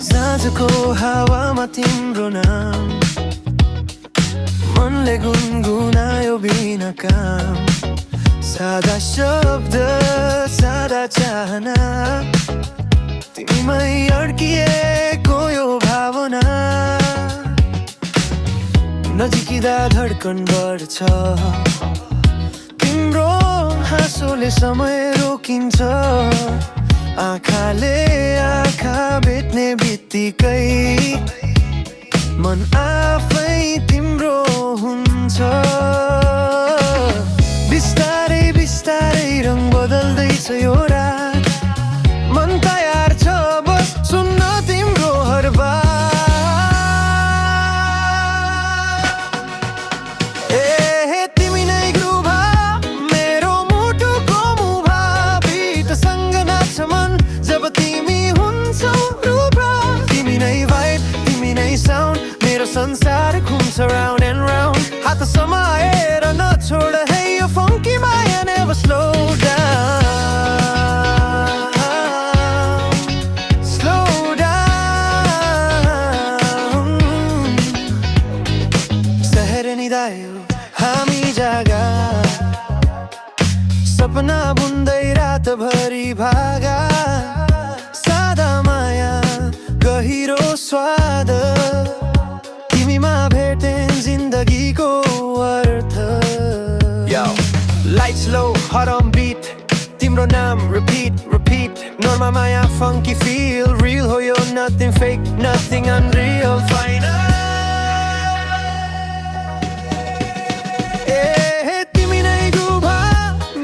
साँझको हावामा तिम्रो नाम मनले गुनगुनायो बिना काम सादा शब्द सादा चाहना तिमीमै अड्किएको यो भावना नजिकिँदा धड्कन बढ्छ तिम्रो हाँसोले समय रोकिन्छ आँखाले आँखा भेट्ने बित्तिकै मन आफै तिम्रो हुन्छ बिस्तारै बिस्तारै रङ बदल्दैछ यो रात मन तयार छ बस सुन्न तिम्रो हर बात ए तिमी नै ग्रुभा मेरो मुटुको मुभा बिटसँग नाच्छ मन जब तिमी हुन्छौ रुभा तिमी नै भाइब तिमी नै साउन्ड मेरो संसार घुम्छ राउन्ड एन्ड राउन्ड हात समाएर नछोड है यो फङ्की माया never slow down slow down सहर निदायो हामी जागा सपना बुन्दै रातभरि भागा सादा माया गहिरो स्वाद तिमीमा भेटे जिन्दगीको अर्थ Lights low, hot on beat तिम्रो नाम repeat, repeat Norma माया funky feel Real हो यो nothing fake, nothing unreal Final तिमी नै गुभा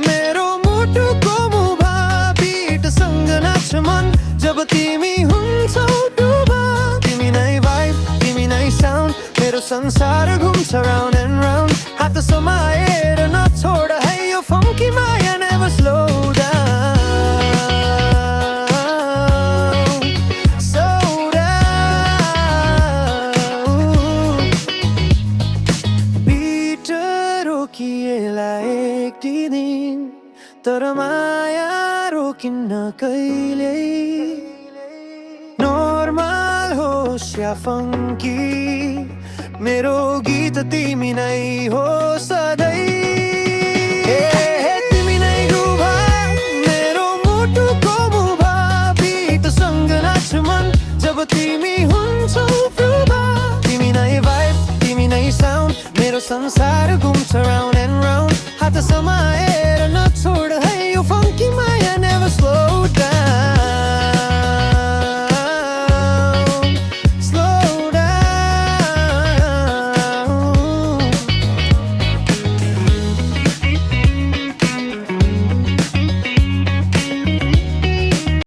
मेरो मुटुको मुभा बिटसँग नाच्छ मन जब तिमी हुन्छौ डुबा तिमी नै vibe, तिमी नै sound मेरो संसार घुम्छ round and round हात समाएर नछोड है यो फङ्की माया never slow down slow down beat रोकिएला एक दिन तर माया रोकिन्न कहिल्यै नर्मल होस् या फङ्की मेरो गीत तिमी नै हो सधैँ तिमी नै गुभा मेरो मुटुको मुभा बिटसँग नाच्छ मन जब तिमी हुन्छौ रुभा तिमी नै भाइब तिमी नै साउन्ड मेरो संसार घुम्छ राउन्ड एन्ड राउन्ड हात समाएर नछोड